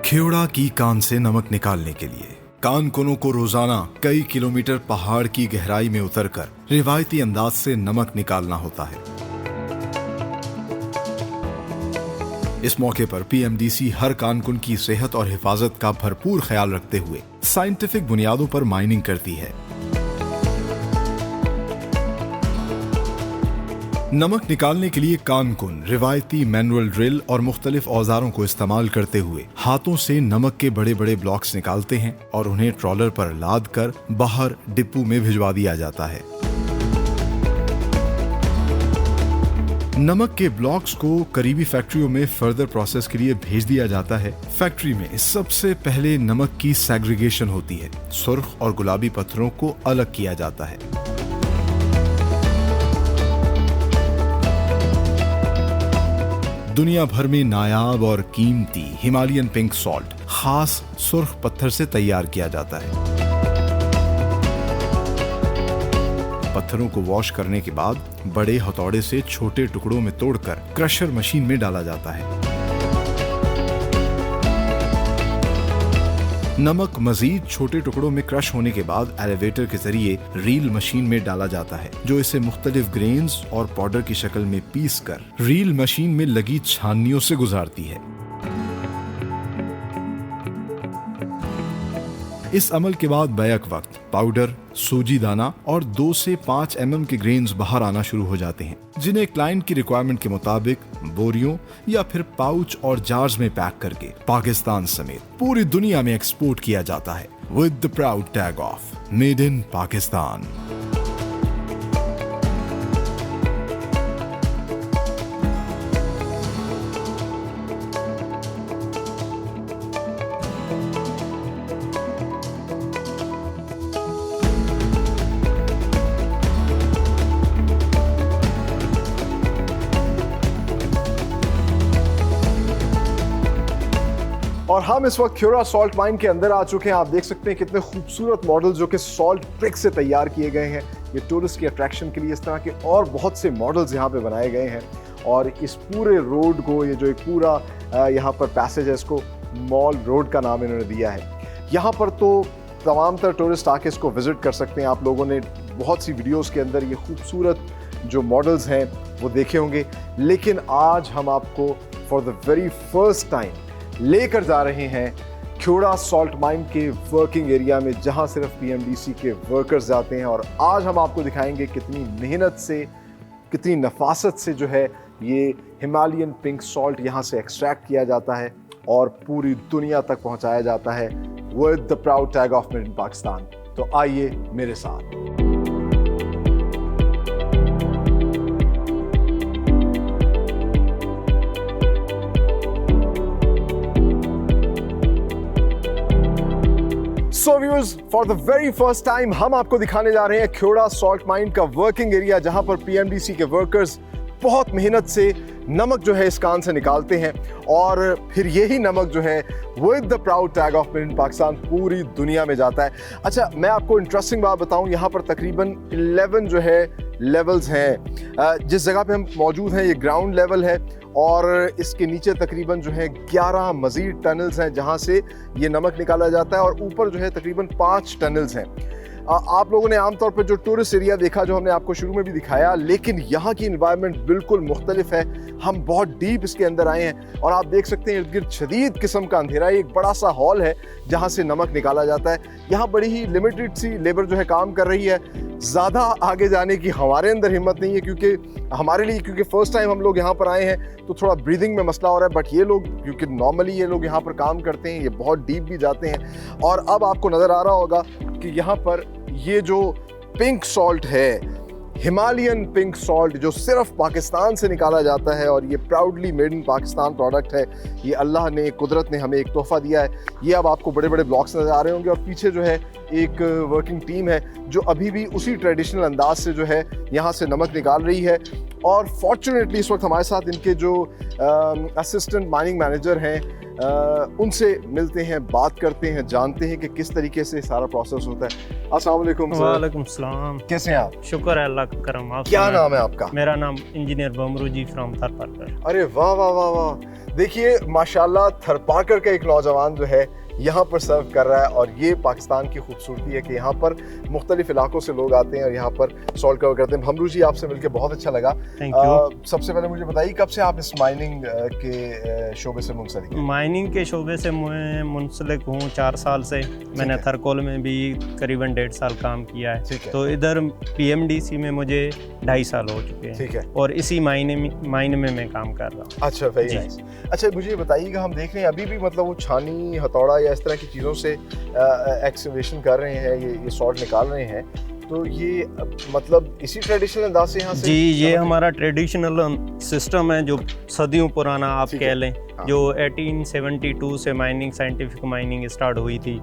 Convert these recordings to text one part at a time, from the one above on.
ख्योड़ा की कान से नमक निकालने के लिए कानकुनों को रोजाना कई किलोमीटर पहाड़ की गहराई में उतरकर रिवायती अंदाज से नमक निकालना होता है। इस मौके पर पीएमडीसी हर कानकुन की सेहत और हिफाजत का भरपूर ख्याल रखते हुए साइंटिफिक बुनियादों पर माइनिंग करती है। नमक निकालने के लिए कानकुन रिवायती मैनुअल ड्रिल और मुख्तलिफ औजारों को इस्तेमाल करते हुए हाथों से नमक के बड़े बड़े ब्लॉक्स निकालते हैं और उन्हें ट्रॉलर पर लाद कर बाहर डिपो में भिजवा दिया जाता है। नमक के ब्लॉक्स को करीबी फैक्ट्रियों में फर्दर प्रोसेस के लिए भेज दिया जाता है। फैक्ट्री में सबसे पहले नमक की सेग्रीगेशन होती है। सुर्ख और गुलाबी पत्थरों को अलग किया जाता है। दुनिया भर में नायाब और कीमती हिमालयन पिंक सॉल्ट खास सुर्ख पत्थर से तैयार किया जाता है। पत्थरों को वॉश करने के बाद बड़े हथौड़े से छोटे टुकड़ों में तोड़कर क्रशर मशीन में डाला जाता है। नमक मजीद छोटे टुकड़ों में क्रश होने के बाद एलिवेटर के जरिए रील मशीन में डाला जाता है, जो इसे मुख्तलिफ ग्रेन्स और पाउडर की शक्ल में पीस कर रील मशीन में लगी छाननियों से गुजारती है। इस अमल के बाद बैक वक्त पाउडर, सूजी दाना और 2 से 5 mm के ग्रेन्स बाहर आना शुरू हो जाते हैं, जिन्हें क्लाइंट की रिक्वायरमेंट के मुताबिक बोरियों या फिर पाउच और जार्स में पैक करके पाकिस्तान समेत पूरी दुनिया में एक्सपोर्ट किया जाता है with the proud tag of made in Pakistan. और हम इस वक्त ख्योड़ा सॉल्ट माइन के अंदर आ चुके हैं। आप देख सकते हैं कितने खूबसूरत मॉडल जो कि सॉल्ट ब्रिक से तैयार किए गए हैं। ये टूरिस्ट की अट्रैक्शन के लिए इस तरह के और बहुत से मॉडल्स यहाँ पे बनाए गए हैं। और इस पूरे रोड को, ये जो एक पूरा यहाँ पर पैसेज है, इसको मॉल रोड का नाम इन्होंने दिया है। यहाँ पर तो तमाम तर टूरिस्ट आके इसको विजिट कर सकते हैं। आप लोगों ने बहुत सी वीडियोज़ के अंदर ये खूबसूरत जो मॉडल्स हैं वो देखे होंगे, लेकिन आज हम आपको for the very first time लेकर जा रहे हैं ख्योड़ा सॉल्ट माइन के वर्किंग एरिया में, जहां सिर्फ पीएमडीसी के वर्कर्स जाते हैं। और आज हम आपको दिखाएंगे कितनी मेहनत से, कितनी नफासत से जो है ये हिमालयन पिंक सॉल्ट यहां से एक्सट्रैक्ट किया जाता है और पूरी दुनिया तक पहुंचाया जाता है with the proud tag of made in Pakistan. तो आइए मेरे साथ। So viewers, for the very first time हम आपको दिखाने जा रहे हैं ख्योड़ा सॉल्ट माइन का वर्किंग एरिया, जहां पर पीएमडीसी के वर्कर्स बहुत मेहनत से नमक जो है इस कान से निकालते हैं और फिर यही नमक जो है with the proud tag of made in Pakistan पूरी दुनिया में जाता है। अच्छा, मैं आपको इंटरेस्टिंग बात बताऊं, यहाँ पर तकरीबन 11 जो है लेवल्स हैं। जिस जगह पे हम मौजूद हैं ये ग्राउंड लेवल है और इसके नीचे तकरीबन जो है 11 मजीद टनल्स हैं जहाँ से ये नमक निकाला जाता है और ऊपर जो है तकरीबन 5 टनल्स हैं। आप लोगों ने आमतौर पर जो टूरिस्ट एरिया देखा, जो हमने आपको शुरू में भी दिखाया, लेकिन यहाँ की इन्वायरमेंट बिल्कुल मुख्तलिफ है। हम बहुत डीप इसके अंदर आए हैं और आप देख सकते हैं इर्द गिर्द शदीद किस्म का अंधेरा है। एक बड़ा सा हॉल है जहाँ से नमक निकाला जाता है। यहाँ बड़ी ही लिमिटेड सी लेबर जो है काम कर रही है। ज़्यादा आगे जाने की हमारे अंदर हिम्मत नहीं है, क्योंकि फर्स्ट टाइम हम लोग यहाँ पर आए हैं तो थोड़ा ब्रीदिंग में मसला हो रहा है। बट ये लोग, क्योंकि नॉर्मली ये लोग यहाँ पर काम करते हैं, ये बहुत डीप भी जाते हैं। और अब आपको नज़र आ रहा होगा कि यहाँ पर ये जो पिंक सॉल्ट है, हिमालयन पिंक सॉल्ट, जो सिर्फ पाकिस्तान से निकाला जाता है और ये proudly made in Pakistan product है। ये अल्लाह ने, कुदरत ने हमें एक तोहफा दिया है। ये अब आपको बड़े बड़े ब्लॉक्स नज़र आ रहे होंगे और पीछे जो है एक वर्किंग टीम है जो अभी भी उसी ट्रेडिशनल अंदाज से जो है यहाँ से नमक निकाल रही है। और फॉर्चुनेटली इस वक्त हमारे साथ इनके जो असिस्टेंट माइनिंग मैनेजर हैं, उनसे मिलते हैं, बात करते हैं, जानते हैं कि किस तरीके से सारा प्रोसेस होता है। अस्सलाम वालेकुम सर। वालेकुम सलाम। कैसे हैं आप? शुक्र है अल्लाह का करम। आप क्या नाम है आपका? मेरा नाम इंजीनियर बमरू जी फ्रॉम थरपारकर। अरे वाह वाह वाह वाह, देखिए माशाल्लाह थरपाकर का एक नौजवान जो है यहाँ पर सर्व कर रहा है और ये पाकिस्तान की खूबसूरती है कि यहाँ पर मुख्तलिफ इलाकों से लोग आते हैं और यहाँ पर सॉल्ट कवर करते हैं। भमरू जी आपसे मिलकर बहुत अच्छा लगा। सबसे पहले मुझे बताइए कब से आप इस माइनिंग के शोबे से मुंसलिक हैं? माइनिंग के शोबे से मैं मुंसलिक हूँ 4 साल से। मैंने थरकोल में भी करीबन 1.5 साल काम किया है। तो इधर PMDC में मुझे 2.5 साल हो चुके हैं। ठीक है। और इसी मायने में मैं काम कर रहा हूँ। अच्छा, वेरी नाइस। अच्छा मुझे बताइएगा, हम देख रहे हैं अभी भी मतलब वो छानी हथौड़ा या इस तरह की चीज़ों से एक्सकवेशन कर रहे हैं, ये सॉल्ट निकाल रहे हैं, तो ये मतलब इसी ट्रेडिशनल अंदाज से यहाँ से? जी, ये हमारा ट्रेडिशनल सिस्टम है जो सदियों पुराना आप कह लें। जो 1872 से माइनिंग, साइंटिफिक माइनिंग स्टार्ट हुई थी,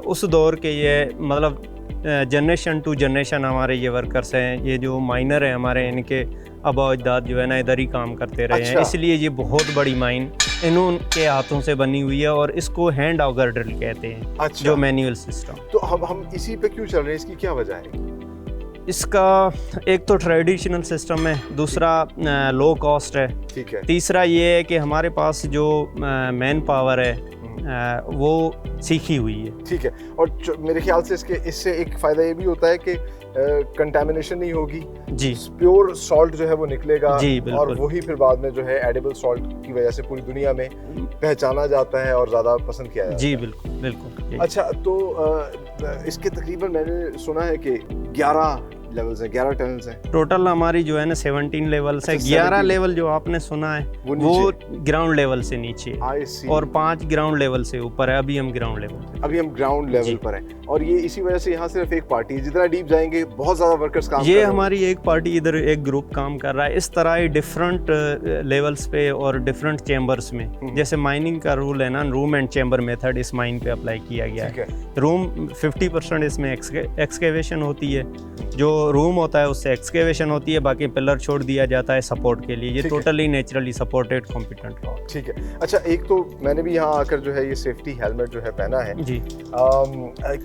उस दौर के ये मतलब जनरेशन टू जनरेशन हमारे ये वर्कर्स हैं, ये जो माइनर हैं हमारे, इनके आबा अजदाद जो है ना इधर ही काम करते रहे हैं। इसलिए ये बहुत बड़ी माइन इनके हाथों से बनी हुई है और इसको हैंड ऑगर ड्रिल कहते हैं। जो मैनुअल सिस्टम। तो हम इसी पे क्यों चल रहे हैं, इसकी क्या वजह है? इसका एक तो ट्रेडिशनल सिस्टम है, दूसरा लो कॉस्ट है, ठीक है, तीसरा ये है कि हमारे पास जो मैन पावर है वो सीखी हुई है। ठीक है। और मेरे ख्याल से इससे एक फ़ायदा ये भी होता है कि कंटामिनेशन नहीं होगी जी, प्योर सॉल्ट जो है वो निकलेगा जी, और वही फिर बाद में जो है एडिबल सॉल्ट की वजह से पूरी दुनिया में पहचाना जाता है और ज़्यादा पसंद किया जाता है। जी बिल्कुल बिल्कुल। अच्छा, तो इसके तकरीबन मैंने सुना है कि 11 लेवल्स हैं, 11 टनल्स हैं टोटल हमारी जो है ना 17 लेवल्स है। 11 लेवल जो आपने सुना है वो ग्राउंड लेवल से नीचे और 5 ग्राउंड लेवल से ऊपर है। अभी हम ग्राउंड लेवल पर हैं और ये इसी वजह से यहाँ सिर्फ एक पार्टी है। जितना डीप जाएंगे बहुत ज्यादा वर्कर्स काम कर रहे हैं। हमारी एक पार्टी इधर एक ग्रुप काम कर रहा है। इस तरह डिफरेंट लेवल्स पे और डिफरेंट चेंबर्स में, जैसे माइनिंग का रूल है ना, रूम एंड चेंबर मेथड इस माइन पे अप्लाई किया गया है। रूम 50% इसमें एक्सकेवेशन होती है, जो रूम होता है उससे एक्सकेवेशन होती है, बाकी पिलर छोड़ दिया जाता है सपोर्ट के लिए। ये totally naturally supported competent rock. ठीक है। अच्छा, एक तो मैंने भी यहाँ आकर जो है ये सेफ्टी हेलमेट जो है पहना है जी।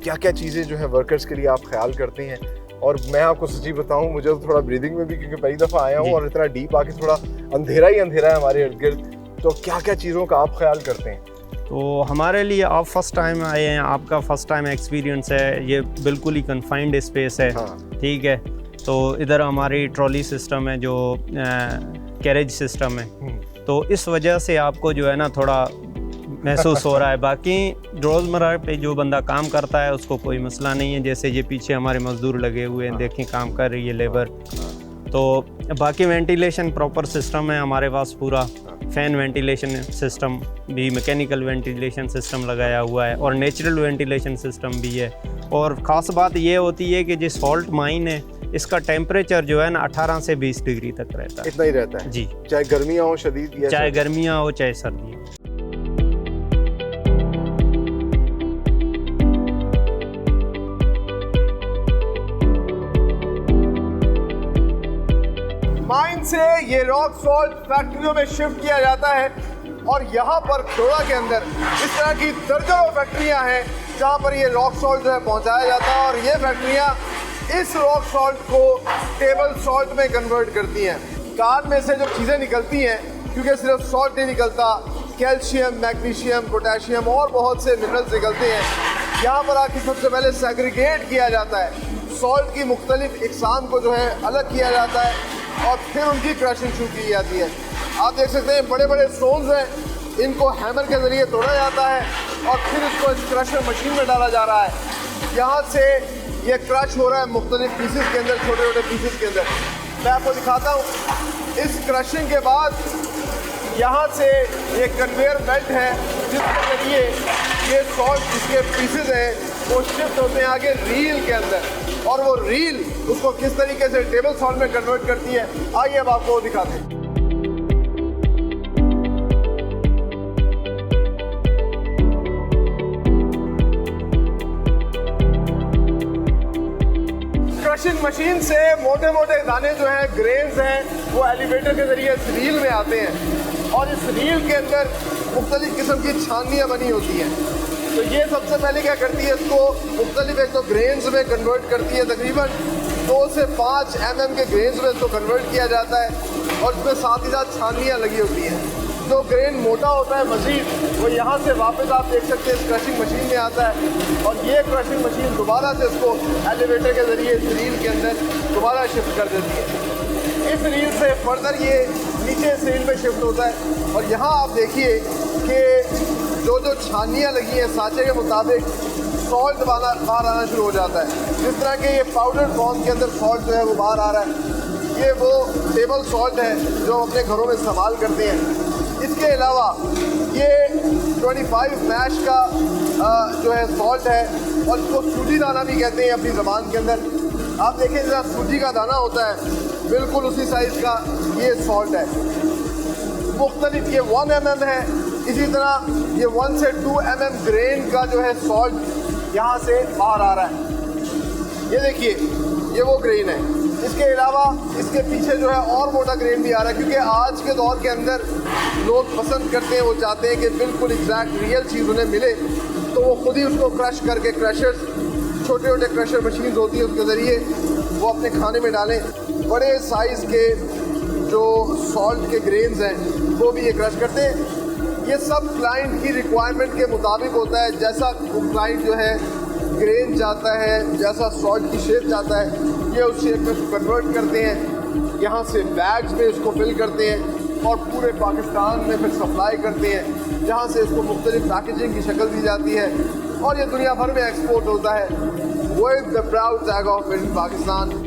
क्या क्या चीज़ें जो है वर्कर्स के लिए आप ख्याल करते हैं? और मैं आपको सच्ची बताऊं, मुझे तो थोड़ा ब्रीदिंग में भी, क्योंकि पहली दफ़ा आया हूँ और इतना डीप आके थोड़ा अंधेरा ही अंधेरा है हमारे इर्द गिर्द, तो क्या क्या चीज़ों का आप ख्याल करते हैं? तो हमारे लिए आप फर्स्ट टाइम आए हैं, आपका फर्स्ट टाइम एक्सपीरियंस है, ये बिल्कुल ही कन्फाइंड स्पेस है। ठीक है। तो इधर हमारी ट्रॉली सिस्टम है, जो कैरेज सिस्टम है, तो इस वजह से आपको जो है ना थोड़ा महसूस हो रहा है। बाकी रोज़मर्रा पे जो बंदा काम करता है उसको कोई मसला नहीं है। जैसे ये पीछे हमारे मजदूर लगे हुए हैं, देखें काम कर रही है लेबर। तो बाकी वेंटिलेशन प्रॉपर सिस्टम है हमारे पास पूरा। फैन वेंटिलेशन सिस्टम भी, मैकेनिकल वेंटिलेशन सिस्टम लगाया हुआ है और नेचुरल वेंटिलेशन सिस्टम भी है। और ख़ास बात ये होती है कि जो सॉल्ट माइन है इसका टेम्परेचर जो है ना 18 से 20 डिग्री तक रहता है। इतना ही रहता है जी, चाहे गर्मियाँ हो शदीद, चाहे गर्मियाँ हो चाहे सर्दियाँ। माइन से ये रॉक सॉल्ट फैक्ट्रियों में शिफ्ट किया जाता है और यहाँ पर ख्योड़ा के अंदर इस तरह की दर्जनों फैक्ट्रियाँ हैं जहाँ पर ये रॉक सॉल्ट जो है पहुँचाया जाता है और ये फैक्ट्रियाँ इस रॉक सॉल्ट को टेबल सॉल्ट में कन्वर्ट करती हैं। कान में से जो चीज़ें निकलती हैं, क्योंकि सिर्फ सॉल्ट नहीं निकलता, कैल्शियम, मैग्नीशियम, पोटेशियम और बहुत से मिनरल्स निकलते हैं। यहाँ पर आके सबसे पहले सेग्रीगेट किया जाता है, सॉल्ट की मुख्तलिफ इकसाम को जो है अलग किया जाता है और फिर उनकी क्रशिंग शुरू की जाती है। आप देख सकते हैं बड़े बड़े स्टोन्स हैं, इनको हैमर के ज़रिए तोड़ा जाता है और फिर इसको इस क्रशर मशीन में डाला जा रहा है। यहाँ से ये क्रश हो रहा है मुख्तलिफ पीसेस के अंदर, छोटे छोटे पीसेस के अंदर। मैं आपको दिखाता हूँ। इस क्रशिंग के बाद यहाँ से ये कन्वेयर बेल्ट है जिसके जरिए ये सॉल्ट जिसके पीसेस हैं वो शिफ्ट होते हैं आगे रील के अंदर, और वो रील उसको किस तरीके से टेबल सॉल्ट में कन्वर्ट करती है, आइए अब आपको दिखाते हैं। क्रशिंग मशीन से मोटे मोटे दाने जो हैं, ग्रेन्स हैं, वो एलिवेटर के जरिए इस रील में आते हैं और इस रील के अंदर मुख्तलिफ किस्म की छानियाँ बनी होती हैं। तो ये सबसे पहले क्या करती है, इसको मुख्तलिफ एक तो ग्रेन्स में कन्वर्ट करती है। तकरीबन 2 से 5 mm के ग्रेन्स में इसको कन्वर्ट किया जाता है और इसमें साथ ही साथ छानियाँ लगी होती हैं। जो ग्रेन मोटा होता है मजीद वो यहाँ से वापस आप देख सकते हैं इस क्रशिंग मशीन में आता है और ये क्रशिंग मशीन दोबारा से इसको एलिवेटर के ज़रिए इस रील के अंदर दोबारा शिफ्ट कर देती है। इस रील से फर्दर ये नीचे इस रील में शिफ्ट होता है और यहाँ आप देखिए कि जो छानियाँ लगी हैं साँचे के मुताबिक सॉल्ट बाहर आना शुरू हो जाता है। जिस तरह के ये पाउडर फॉर्म के अंदर सॉल्ट जो है वो बाहर आ रहा है, ये वो टेबल सॉल्ट है जो अपने घरों में इस्तेमाल करते हैं। इसके अलावा ये 25 मैश का जो है सॉल्ट है और इसको सूजी दाना भी कहते हैं अपनी ज़बान के अंदर। आप देखें जरा सूजी का दाना होता है बिल्कुल उसी साइज़ का ये सॉल्ट है। मुख्तलिफ ये 1 mm है, इसी तरह ये 1 से 2 mm ग्रेन का जो है सॉल्ट यहाँ से बाहर आ रहा है। ये देखिए ये वो ग्रेन है। इसके अलावा इसके पीछे जो है और मोटा ग्रेन भी आ रहा है क्योंकि आज के दौर के अंदर लोग पसंद करते हैं, वो चाहते हैं कि बिल्कुल एग्जैक्ट रियल चीज़ उन्हें मिले, तो वो खुद ही उसको क्रश करके क्रशर्स छोटे छोटे क्रशर मशीन होती है उसके ज़रिए वो अपने खाने में डालें। बड़े साइज़ के जो सॉल्ट के ग्रेन्स हैं वो भी ये क्रश करते हैं। ये सब क्लाइंट की रिक्वायरमेंट के मुताबिक होता है, जैसा क्लाइंट जो है ग्रेन चाहता है, जैसा सॉल्ट की शेप चाहता है ये उस शेप में कन्वर्ट करते हैं, यहाँ से बैग्स में इसको फिल करते हैं और पूरे पाकिस्तान में फिर सप्लाई करते हैं, जहाँ से इसको मुख्तलिफ पैकेजिंग की शक्ल दी जाती है और ये दुनिया भर में एक्सपोर्ट होता है with the proud tag of made in Pakistan.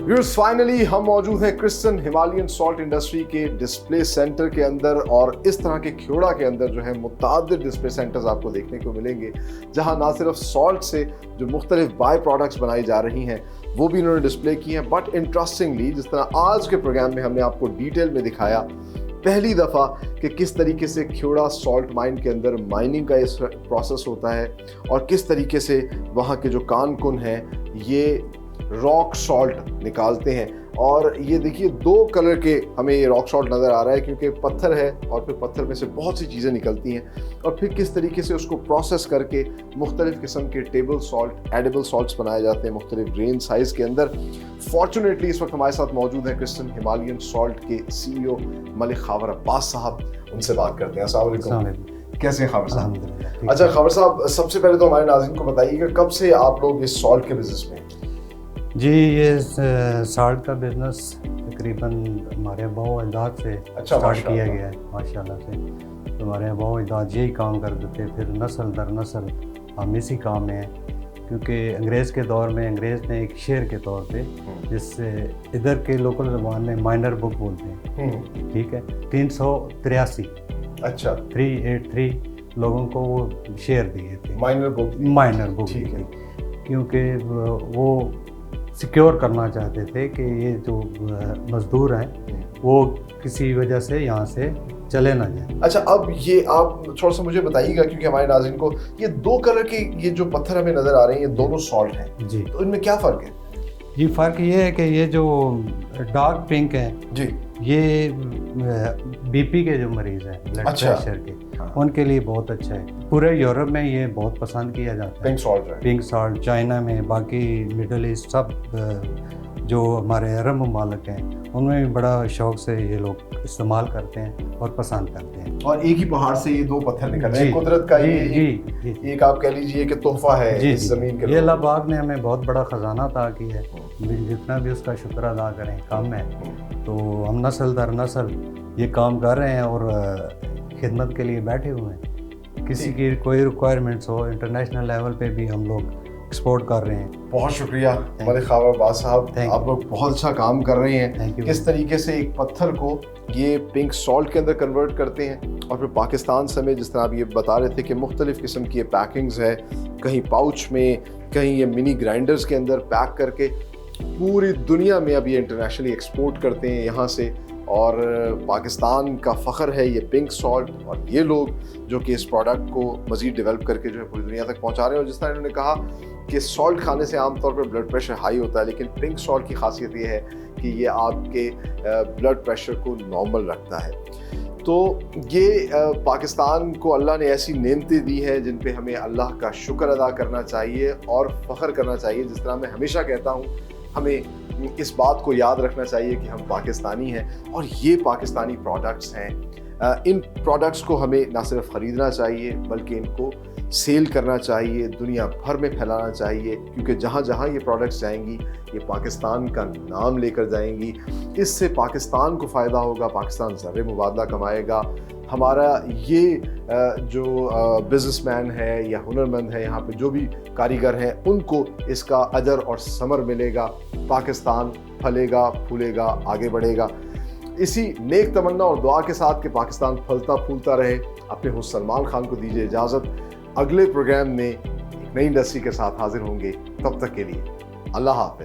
Viewers, finally हम मौजूद हैं क्रिस्टन हिमालयन सॉल्ट इंडस्ट्री के डिस्प्ले सेंटर के अंदर और इस तरह के ख्योड़ा के अंदर जो है मुतादिद डिस्प्ले सेंटर्स आपको देखने को मिलेंगे जहां ना सिर्फ सॉल्ट से जो मुख्तलिफ बाय प्रोडक्ट्स बनाई जा रही हैं वो भी इन्होंने डिस्प्ले की हैं, बट इंटरेस्टिंगली जिस तरह आज के प्रोग्राम में हमने आपको डिटेल में दिखाया पहली दफ़ा कि किस तरीके से ख्योड़ा सॉल्ट माइन के अंदर माइनिंग का इस प्रोसेस होता है और किस तरीके से वहाँ के जो कान कुन हैं ये रॉक सॉल्ट निकालते हैं। और ये देखिए 2 कलर के हमें ये रॉक सॉल्ट नज़र आ रहा है क्योंकि पत्थर है और फिर पत्थर में से बहुत सी चीज़ें निकलती हैं और फिर किस तरीके से उसको प्रोसेस करके मुख्तलिफ़ किस्म के टेबल सॉल्ट एडिबल सॉल्ट्स बनाए जाते हैं मुख्तलिफ ग्रेन साइज़ के अंदर। फॉर्चुनेटली इस वक्त हमारे साथ मौजूद हैं क्रिस्टन हिमालयन सॉल्ट के CEO मलिक खावर अब्बास साहब। उनसे बात करते हैं। अस्सलाम वालेकुम, कैसे हैं खावर साहब? अच्छा खावर साहब, सबसे पहले तो हमारे नाज़रीन को बताइए कि कब से आप लोग इस सॉल्ट के बिज़नेस में हैं? जी, ये सॉल्ट का बिज़नेस तकरीबन हमारे अबू अजदाद से स्टार्ट किया गया है माशाल्लाह से। तो हमारे अबू अजदाद यही काम करते थे, फिर नस्ल दर नस्ल हम इसी काम में हैं क्योंकि अंग्रेज़ के दौर में अंग्रेज़ ने एक शेर के तौर पे जिससे इधर के लोकल ज़बान में माइनर बुक बोलते हैं, ठीक है, 383 अच्छा 383 लोगों को वो शेर दिए थे, माइनर बुक ठीक है, क्योंकि वो सिक्योर करना चाहते थे कि ये जो मज़दूर हैं वो किसी वजह से यहाँ से चले ना जाए। अच्छा, अब ये आप थोड़ा सा मुझे बताइएगा क्योंकि हमारे नाज़रीन को ये 2 कलर के ये जो पत्थर हमें नज़र आ रहे हैं ये दोनों सॉल्ट हैं जी, तो इनमें क्या फ़र्क है? जी, फ़र्क ये है कि ये जो डार्क पिंक है जी ये BP के जो मरीज़ हैं ब्लड प्रेशर के उनके लिए बहुत अच्छा है। पूरे यूरोप में ये बहुत पसंद किया जाता है पिंक सॉल्ट, चाइना में, बाकी मिडल ईस्ट सब जो हमारे अरब ममालिक हैं उनमें भी बड़ा शौक से ये लोग इस्तेमाल करते हैं और पसंद करते हैं। और एक ही पहाड़ से ये 2 पत्थर निकल रहे हैं, कुदरत का ये एक आप कह लीजिए कि तोहफा है इस ज़मीन के। ये अल्लाह पाक ने हमें बहुत बड़ा ख़जाना अता किया है, जितना भी उसका शुक्र अदा करें कम है। तो हम नस्ल दर नस्ल ये काम कर रहे हैं और खिदमत के लिए बैठे हुए हैं। किसी की कोई रिक्वायरमेंट्स हो इंटरनेशनल लेवल पे भी हम लोग एक्सपोर्ट कर रहे हैं। बहुत शुक्रिया मलिक खावर अब्बास साहब, आप लोग बहुत अच्छा काम कर रहे हैं। किस तरीके से एक पत्थर को ये पिंक सॉल्ट के अंदर कन्वर्ट करते हैं और फिर पाकिस्तान समेत जिस तरह आप ये बता रहे थे कि मुख्तलिफ़ किस्म की ये पैकिंग्स है, कहीं पाउच में, कहीं ये मिनी ग्राइंडर्स के अंदर पैक करके पूरी दुनिया में अब ये इंटरनेशनली एक्सपोर्ट करते हैं यहाँ से। और पाकिस्तान का फ़ख्र है ये पिंक सॉल्ट और ये लोग जो कि इस प्रोडक्ट को मज़ीद डेवलप करके जो है पूरी दुनिया तक पहुँचा रहे हैं। और जिस तरह इन्होंने कहा कि सॉल्ट खाने से आमतौर पर ब्लड प्रेशर हाई होता है, लेकिन पिंक सॉल्ट की खासियत ये है कि ये आपके ब्लड प्रेशर को नॉर्मल रखता है। तो ये पाकिस्तान को अल्लाह ने ऐसी नेमतें दी हैं जिन पे हमें अल्लाह का शुक्र अदा करना चाहिए और फ़ख्र करना चाहिए। जिस तरह मैं हमेशा कहता हूँ, हमें इस बात को याद रखना चाहिए कि हम पाकिस्तानी हैं और ये पाकिस्तानी प्रोडक्ट्स हैं। इन प्रोडक्ट्स को हमें ना सिर्फ ख़रीदना चाहिए बल्कि इनको सेल करना चाहिए, दुनिया भर में फैलाना चाहिए, क्योंकि जहाँ जहाँ ये प्रोडक्ट्स जाएंगी ये पाकिस्तान का नाम लेकर जाएंगी। इससे पाकिस्तान को फ़ायदा होगा, पाकिस्तान ज़र मुबादला कमाएगा। हमारा ये जो बिज़नेसमैन है या हुनरमंद है, यहाँ पे जो भी कारीगर हैं, उनको इसका अजर और समर मिलेगा। पाकिस्तान फलेगा, फूलेगा, आगे बढ़ेगा। इसी नेक तमन्ना और दुआ के साथ कि पाकिस्तान फलता फूलता रहे, अपने होस्ट सलमान खान को दीजिए इजाज़त। अगले प्रोग्राम में एक नई इंडस्ट्री के साथ हाजिर होंगे। तब तक के लिए अल्लाह हाफ़िज़।